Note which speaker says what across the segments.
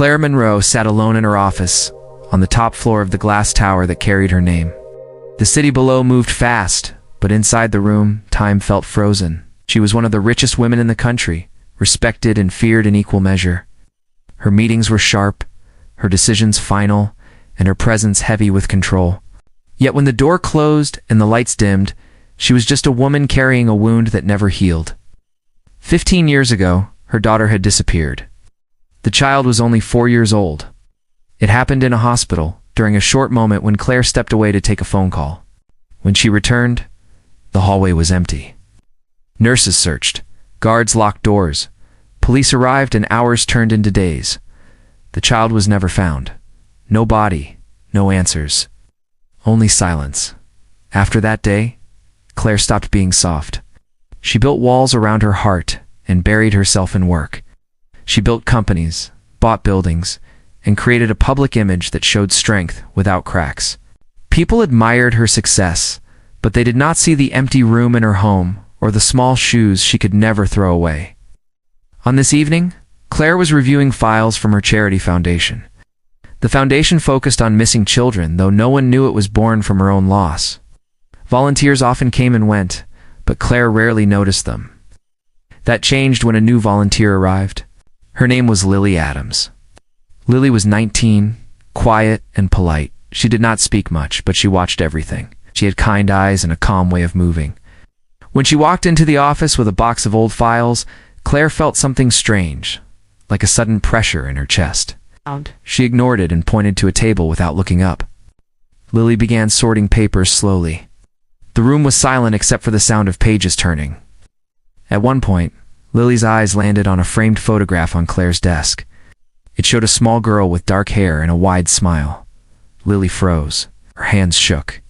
Speaker 1: Claire Monroe sat alone in her office, on the top floor of the glass tower that carried her name. The city below moved fast, but inside the room, time felt frozen. She was one of the richest women in the country, respected and feared in equal measure. Her meetings were sharp, her decisions final, and her presence heavy with control. Yet when the door closed and the lights dimmed, she was just a woman carrying a wound that never healed. 15 years ago, her daughter had disappeared. The child was only 4 years old. It happened in a hospital, during a short moment when Claire stepped away to take a phone call. When she returned, the hallway was empty. Nurses searched, guards locked doors, police arrived, and hours turned into days. The child was never found. No body, no answers. Only silence. After that day, Claire stopped being soft. She built walls around her heart and buried herself in work. She built companies, bought buildings, and created a public image that showed strength without cracks. People admired her success, but they did not see the empty room in her home or the small shoes she could never throw away. On this evening, Claire was reviewing files from her charity foundation. The foundation focused on missing children, though no one knew it was born from her own loss. Volunteers often came and went, but Claire rarely noticed them. That changed when a new volunteer arrived. Her name was Lily Adams. Lily was 19, quiet and polite. She did not speak much, but she watched everything. She had kind eyes and a calm way of moving. When she walked into the office with a box of old files, Claire felt something strange, like a sudden pressure in her chest. She ignored it and pointed to a table without looking up. Lily began sorting papers slowly. The room was silent except for the sound of pages turning. At one point, Lily's eyes landed on a framed photograph on Claire's desk. It showed a small girl with dark hair and a wide smile. Lily froze. Her hands shook.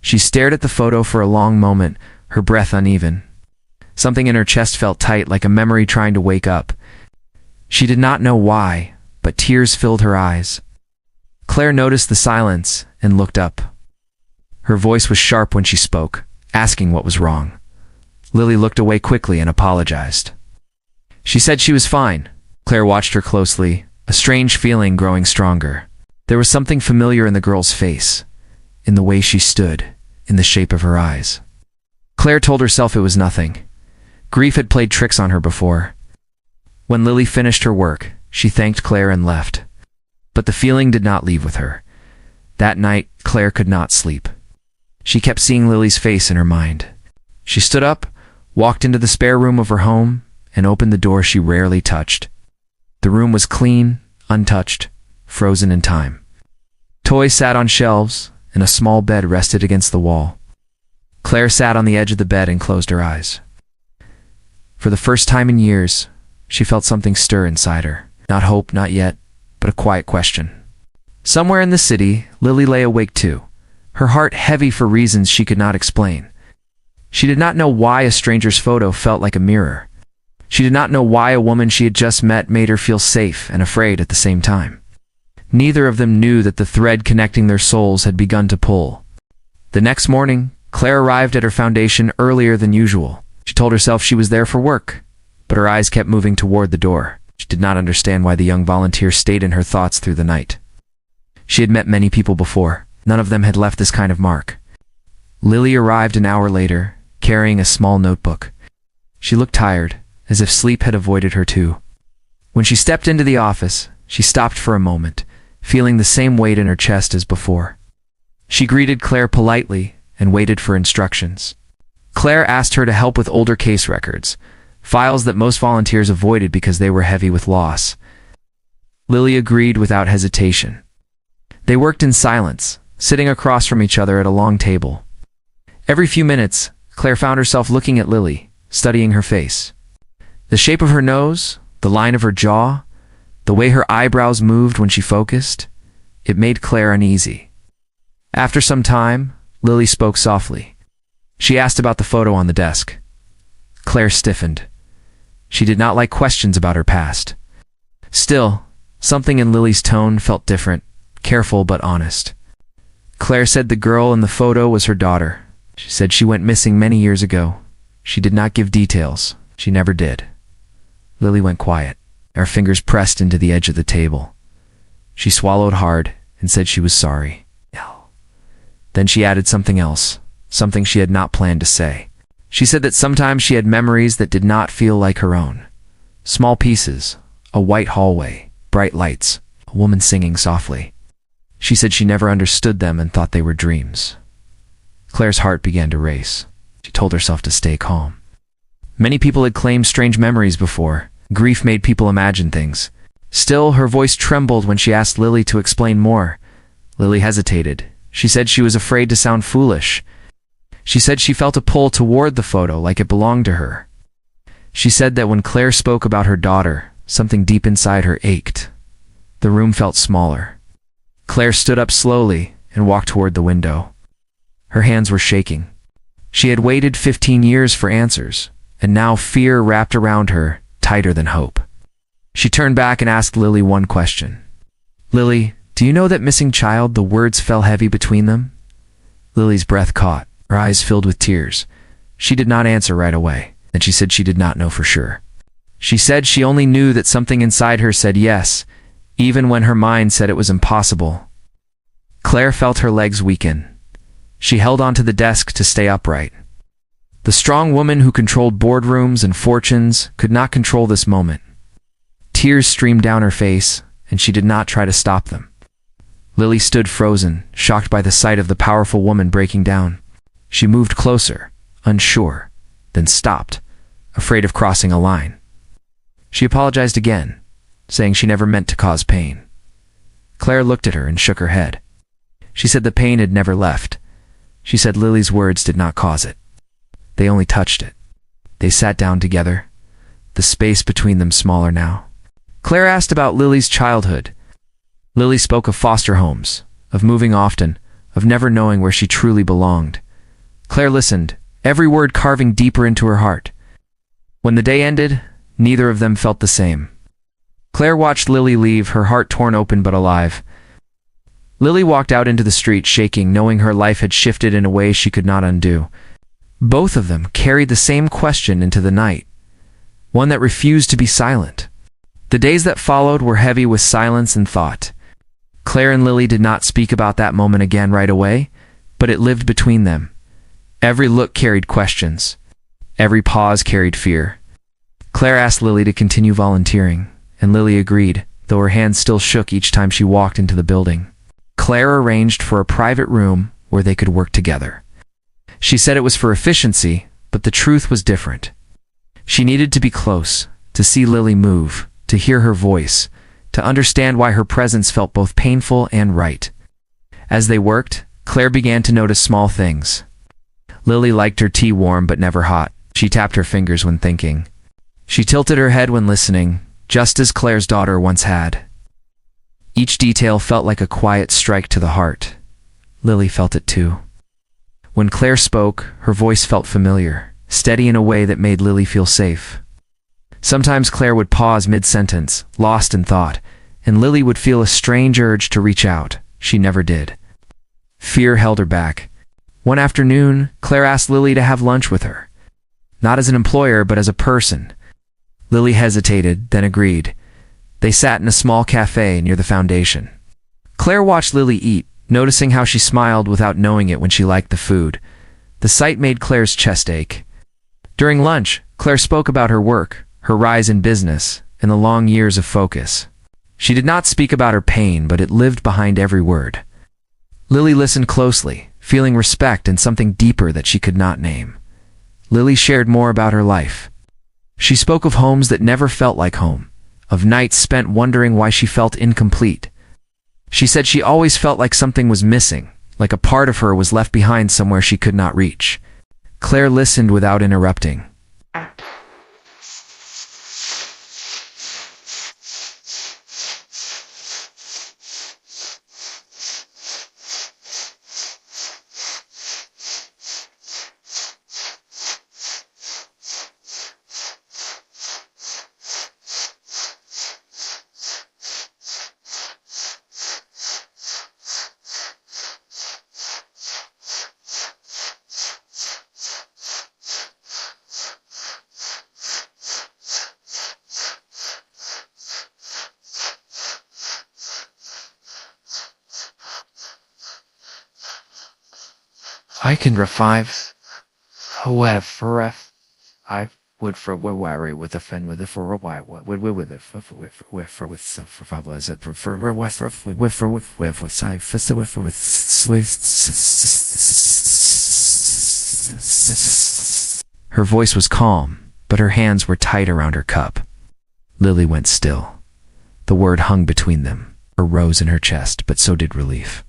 Speaker 1: She stared at the photo for a long moment, her breath uneven. Something in her chest felt tight, like a memory trying to wake up. She did not know why, but tears filled her eyes. Claire noticed the silence and looked up. Her voice was sharp when she spoke, asking what was wrong. Lily looked away quickly and apologized. She said she was fine. Claire watched her closely, a strange feeling growing stronger. There was something familiar in the girl's face, in the way she stood, in the shape of her eyes. Claire told herself it was nothing. Grief had played tricks on her before. When Lily finished her work, she thanked Claire and left. But the feeling did not leave with her. That night, Claire could not sleep. She kept seeing Lily's face in her mind. She stood up, walked into the spare room of her home, and opened the door she rarely touched. The room was clean, untouched, frozen in time. Toys sat on shelves, and a small bed rested against the wall. Claire sat on the edge of the bed and closed her eyes. For the first time in years, she felt something stir inside her. Not hope, not yet, but a quiet question. Somewhere in the city, Lily lay awake too, her heart heavy for reasons she could not explain. She did not know why a stranger's photo felt like a mirror. She did not know why a woman she had just met made her feel safe and afraid at the same time. Neither of them knew that the thread connecting their souls had begun to pull. The next morning, Claire arrived at her foundation earlier than usual. She told herself she was there for work, but her eyes kept moving toward the door. She did not understand why the young volunteer stayed in her thoughts through the night. She had met many people before. None of them had left this kind of mark. Lily arrived an hour later, carrying a small notebook. She looked tired, as if sleep had avoided her too. When she stepped into the office, she stopped for a moment, feeling the same weight in her chest as before. She greeted Claire politely and waited for instructions. Claire asked her to help with older case records, files that most volunteers avoided because they were heavy with loss. Lily agreed without hesitation. They worked in silence, sitting across from each other at a long table. Every few minutes, Claire found herself looking at Lily, studying her face. The shape of her nose, the line of her jaw, the way her eyebrows moved when she focused, it made Claire uneasy. After some time, Lily spoke softly. She asked about the photo on the desk. Claire stiffened. She did not like questions about her past. Still, something in Lily's tone felt different, careful but honest. Claire said the girl in the photo was her daughter. She said she went missing many years ago. She did not give details. She never did. Lily went quiet, her fingers pressed into the edge of the table. She swallowed hard and said she was sorry. Then she added something else, something she had not planned to say. She said that sometimes she had memories that did not feel like her own. Small pieces, a white hallway, bright lights, a woman singing softly. She said she never understood them and thought they were dreams. Claire's heart began to race. She told herself to stay calm. Many people had claimed strange memories before. Grief made people imagine things. Still, her voice trembled when she asked Lily to explain more. Lily hesitated. She said she was afraid to sound foolish. She said she felt a pull toward the photo like it belonged to her. She said that when Claire spoke about her daughter, something deep inside her ached. The room felt smaller. Claire stood up slowly and walked toward the window. Her hands were shaking. She had waited 15 years for answers, and now fear wrapped around her, tighter than hope. She turned back and asked Lily one question. "Lily, do you know that missing child?" The words fell heavy between them. Lily's breath caught, her eyes filled with tears. She did not answer right away, and she said she did not know for sure. She said she only knew that something inside her said yes, even when her mind said it was impossible. Claire felt her legs weaken. She held onto the desk to stay upright. The strong woman who controlled boardrooms and fortunes could not control this moment. Tears streamed down her face, and she did not try to stop them. Lily stood frozen, shocked by the sight of the powerful woman breaking down. She moved closer, unsure, then stopped, afraid of crossing a line. She apologized again, saying she never meant to cause pain. Claire looked at her and shook her head. She said the pain had never left. She said Lily's words did not cause it. They only touched it. They sat down together, the space between them smaller now. Claire asked about Lily's childhood. Lily spoke of foster homes, of moving often, of never knowing where she truly belonged. Claire listened, every word carving deeper into her heart. When the day ended, neither of them felt the same. Claire watched Lily leave, her heart torn open but alive. Lily walked out into the street shaking, knowing her life had shifted in a way she could not undo. Both of them carried the same question into the night, one that refused to be silent. The days that followed were heavy with silence and thought. Claire and Lily did not speak about that moment again right away, but it lived between them. Every look carried questions. Every pause carried fear. Claire asked Lily to continue volunteering, and Lily agreed, though her hands still shook each time she walked into the building. Claire arranged for a private room where they could work together. She said it was for efficiency, but the truth was different. She needed to be close, to see Lily move, to hear her voice, to understand why her presence felt both painful and right. As they worked, Claire began to notice small things. Lily liked her tea warm but never hot. She tapped her fingers when thinking. She tilted her head when listening, just as Claire's daughter once had. Each detail felt like a quiet strike to the heart. Lily felt it too. When Claire spoke, her voice felt familiar, steady in a way that made Lily feel safe. Sometimes Claire would pause mid-sentence, lost in thought, and Lily would feel a strange urge to reach out. She never did. Fear held her back. One afternoon, Claire asked Lily to have lunch with her. Not as an employer, but as a person. Lily hesitated, then agreed. They sat in a small cafe near the foundation. Claire watched Lily eat, noticing how she smiled without knowing it when she liked the food. The sight made Claire's chest ache. During lunch, Claire spoke about her work, her rise in business, and the long years of focus. She did not speak about her pain, but it lived behind every word. Lily listened closely, feeling respect and something deeper that she could not name. Lily shared more about her life. She spoke of homes that never felt like home, of nights spent wondering why she felt incomplete. She said she always felt like something was missing, like a part of her was left behind somewhere she could not reach. Claire listened without interrupting. I can revive whoever I would for worry with a friend with it for a while with it for with some for was it for Her voice was calm, but her hands were tight around her cup. Lily went still. The word hung between them. Her rose in her chest, but so did relief.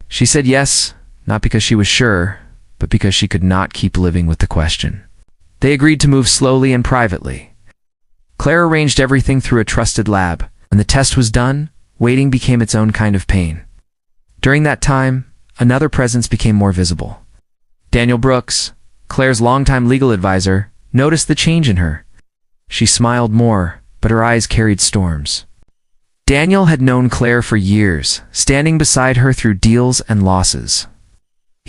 Speaker 1: She said yes, not because she was sure, but because she could not keep living with the question. They agreed to move slowly and privately. Claire arranged everything through a trusted lab. When the test was done, waiting became its own kind of pain. During that time, another presence became more visible. Daniel Brooks, Claire's longtime legal advisor, noticed the change in her. She smiled more, but her eyes carried storms. Daniel had known Claire for years, standing beside her through deals and losses.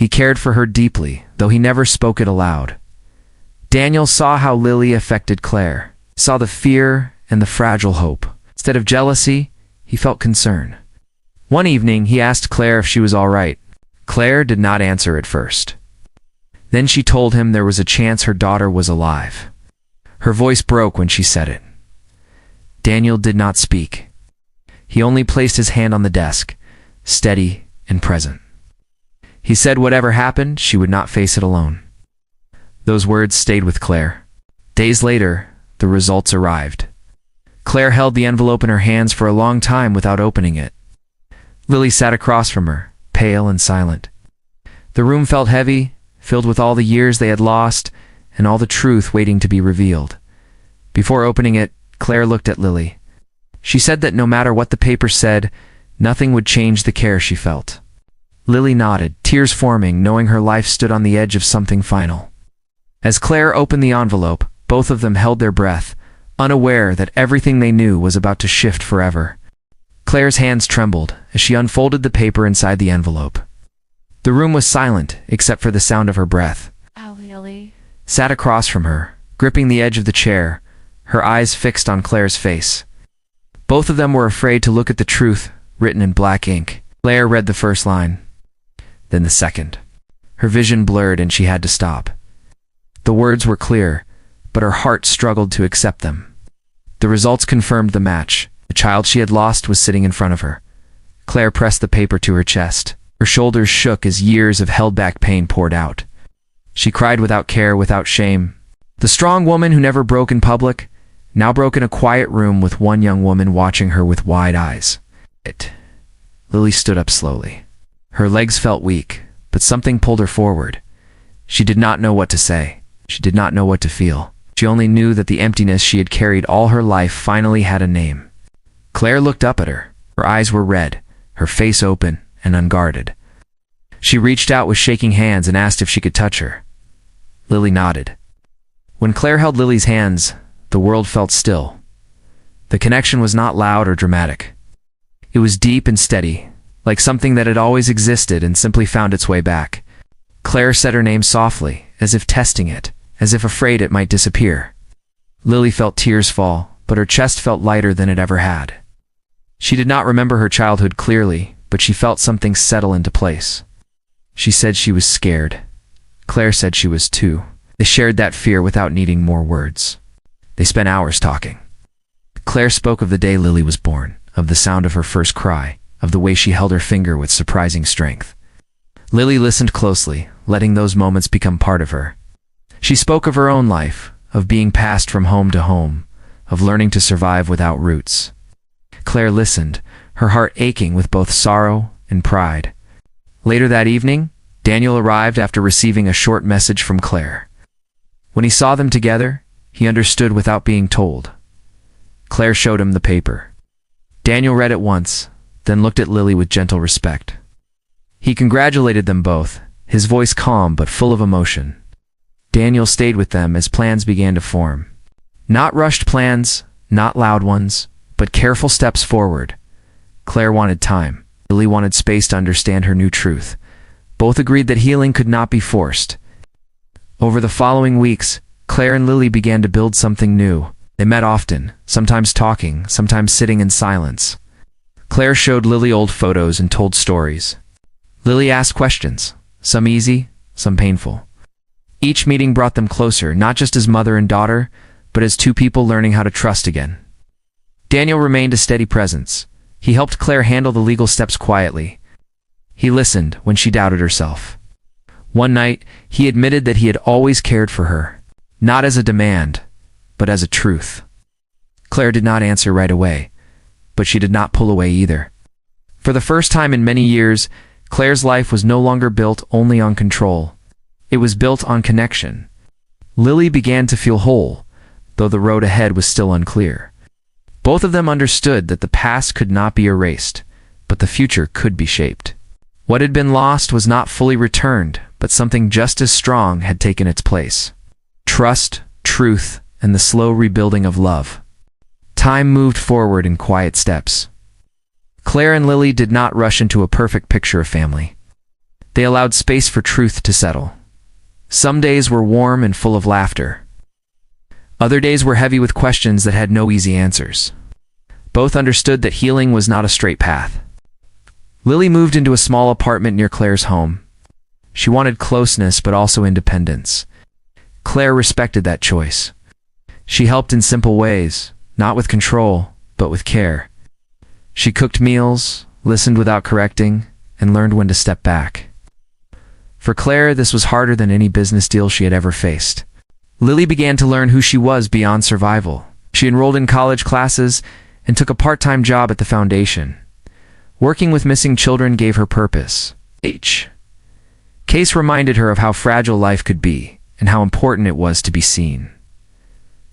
Speaker 1: He cared for her deeply, though he never spoke it aloud. Daniel saw how Lily affected Claire, saw the fear and the fragile hope. Instead of jealousy, he felt concern. One evening, he asked Claire if she was all right. Claire did not answer at first. Then she told him there was a chance her daughter was alive. Her voice broke when she said it. Daniel did not speak. He only placed his hand on the desk, steady and present. He said whatever happened, she would not face it alone. Those words stayed with Claire. Days later, the results arrived. Claire held the envelope in her hands for a long time without opening it. Lily sat across from her, pale and silent. The room felt heavy, filled with all the years they had lost and all the truth waiting to be revealed. Before opening it, Claire looked at Lily. She said that no matter what the paper said, nothing would change the care she felt. Lily nodded, tears forming, knowing her life stood on the edge of something final. As Claire opened the envelope, both of them held their breath, unaware that everything they knew was about to shift forever. Claire's hands trembled as she unfolded the paper inside the envelope. The room was silent, except for the sound of her breath.
Speaker 2: Lily
Speaker 1: sat across from her, gripping the edge of the chair, her eyes fixed on Claire's face. Both of them were afraid to look at the truth, written in black ink. Claire read the first line, then the second. Her vision blurred and she had to stop. The words were clear, but her heart struggled to accept them. The results confirmed the match. The child she had lost was sitting in front of her. Claire pressed the paper to her chest. Her shoulders shook as years of held-back pain poured out. She cried without care, without shame. The strong woman who never broke in public, now broke in a quiet room with one young woman watching her with wide eyes. Lily stood up slowly. Her legs felt weak, but something pulled her forward. She did not know what to say. She did not know what to feel. She only knew that the emptiness she had carried all her life finally had a name. Claire looked up at her. Her eyes were red, her face open and unguarded. She reached out with shaking hands and asked if she could touch her. Lily nodded. When Claire held Lily's hands, the world felt still. The connection was not loud or dramatic. It was deep and steady, like something that had always existed and simply found its way back. Claire said her name softly, as if testing it, as if afraid it might disappear. Lily felt tears fall, but her chest felt lighter than it ever had. She did not remember her childhood clearly, but she felt something settle into place. She said she was scared. Claire said she was too. They shared that fear without needing more words. They spent hours talking. Claire spoke of the day Lily was born, of the sound of her first cry, of the way she held her finger with surprising strength. Lily listened closely, letting those moments become part of her. She spoke of her own life, of being passed from home to home, of learning to survive without roots. Claire listened, her heart aching with both sorrow and pride. Later that evening, Daniel arrived after receiving a short message from Claire. When he saw them together, he understood without being told. Claire showed him the paper. Daniel read it once, then looked at Lily with gentle respect. He congratulated them both, his voice calm but full of emotion. Daniel stayed with them as plans began to form. Not rushed plans, not loud ones, but careful steps forward. Claire wanted time. Lily wanted space to understand her new truth. Both agreed that healing could not be forced. Over the following weeks, Claire and Lily began to build something new. They met often, sometimes talking, sometimes sitting in silence. Claire showed Lily old photos and told stories. Lily asked questions, some easy, some painful. Each meeting brought them closer, not just as mother and daughter, but as two people learning how to trust again. Daniel remained a steady presence. He helped Claire handle the legal steps quietly. He listened when she doubted herself. One night, he admitted that he had always cared for her, not as a demand, but as a truth. Claire did not answer right away, but she did not pull away either. For the first time in many years, Claire's life was no longer built only on control. It was built on connection. Lily began to feel whole, though the road ahead was still unclear. Both of them understood that the past could not be erased, but the future could be shaped. What had been lost was not fully returned, but something just as strong had taken its place. Trust, truth, and the slow rebuilding of love. Time moved forward in quiet steps. Claire and Lily did not rush into a perfect picture of family. They allowed space for truth to settle. Some days were warm and full of laughter. Other days were heavy with questions that had no easy answers. Both understood that healing was not a straight path. Lily moved into a small apartment near Claire's home. She wanted closeness but also independence. Claire respected that choice. She helped in simple ways, not with control, but with care. She cooked meals, listened without correcting, and learned when to step back. For Claire, this was harder than any business deal she had ever faced. Lily began to learn who she was beyond survival. She enrolled in college classes and took a part-time job at the foundation. Working with missing children gave her purpose. Case reminded her of how fragile life could be and how important it was to be seen.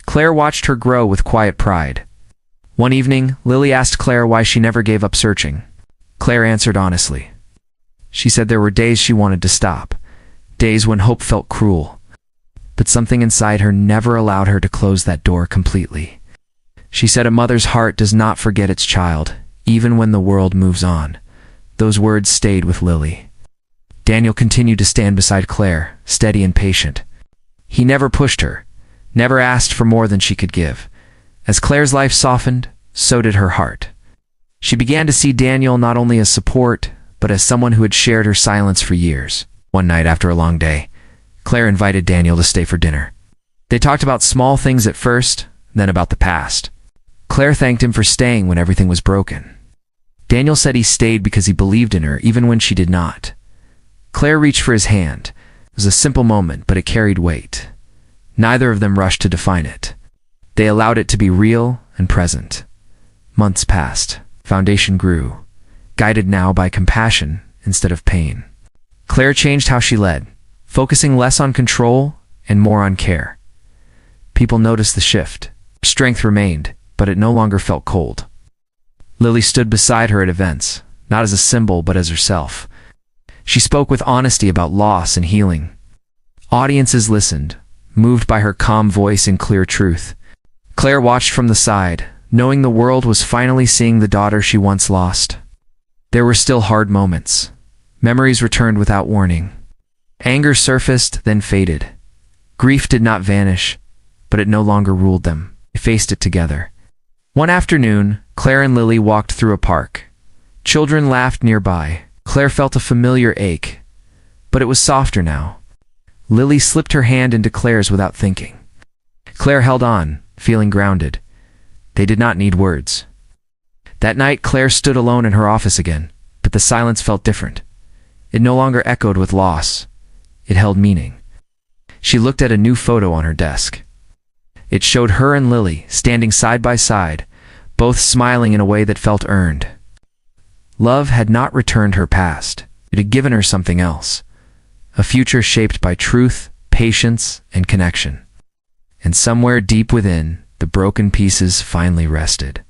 Speaker 1: Claire watched her grow with quiet pride. One evening, Lily asked Claire why she never gave up searching. Claire answered honestly. She said there were days she wanted to stop, days when hope felt cruel. But something inside her never allowed her to close that door completely. She said a mother's heart does not forget its child, even when the world moves on. Those words stayed with Lily. Daniel continued to stand beside Claire, steady and patient. He never pushed her, never asked for more than she could give. As Claire's life softened, so did her heart. She began to see Daniel not only as support, but as someone who had shared her silence for years. One night after a long day, Claire invited Daniel to stay for dinner. They talked about small things at first, then about the past. Claire thanked him for staying when everything was broken. Daniel said he stayed because he believed in her even when she did not. Claire reached for his hand. It was a simple moment, but it carried weight. Neither of them rushed to define it. They allowed it to be real and present. Months passed. Foundation grew, guided now by compassion instead of pain. Claire changed how she led, focusing less on control and more on care. People noticed the shift. Strength remained, but it no longer felt cold. Lily stood beside her at events, not as a symbol but as herself. She spoke with honesty about loss and healing. Audiences listened, moved by her calm voice and clear truth. Claire watched from the side, knowing the world was finally seeing the daughter she once lost. There were still hard moments. Memories returned without warning. Anger surfaced, then faded. Grief did not vanish, but it no longer ruled them. They faced it together. One afternoon, Claire and Lily walked through a park. Children laughed nearby. Claire felt a familiar ache, but it was softer now. Lily slipped her hand into Claire's without thinking. Claire held on, feeling grounded. They did not need words. That night, Claire stood alone in her office again, but the silence felt different. It no longer echoed with loss. It held meaning. She looked at a new photo on her desk. It showed her and Lily standing side by side, both smiling in a way that felt earned. Love had not returned her past. It had given her something else. A future shaped by truth, patience, and connection. And somewhere deep within, the broken pieces finally rested.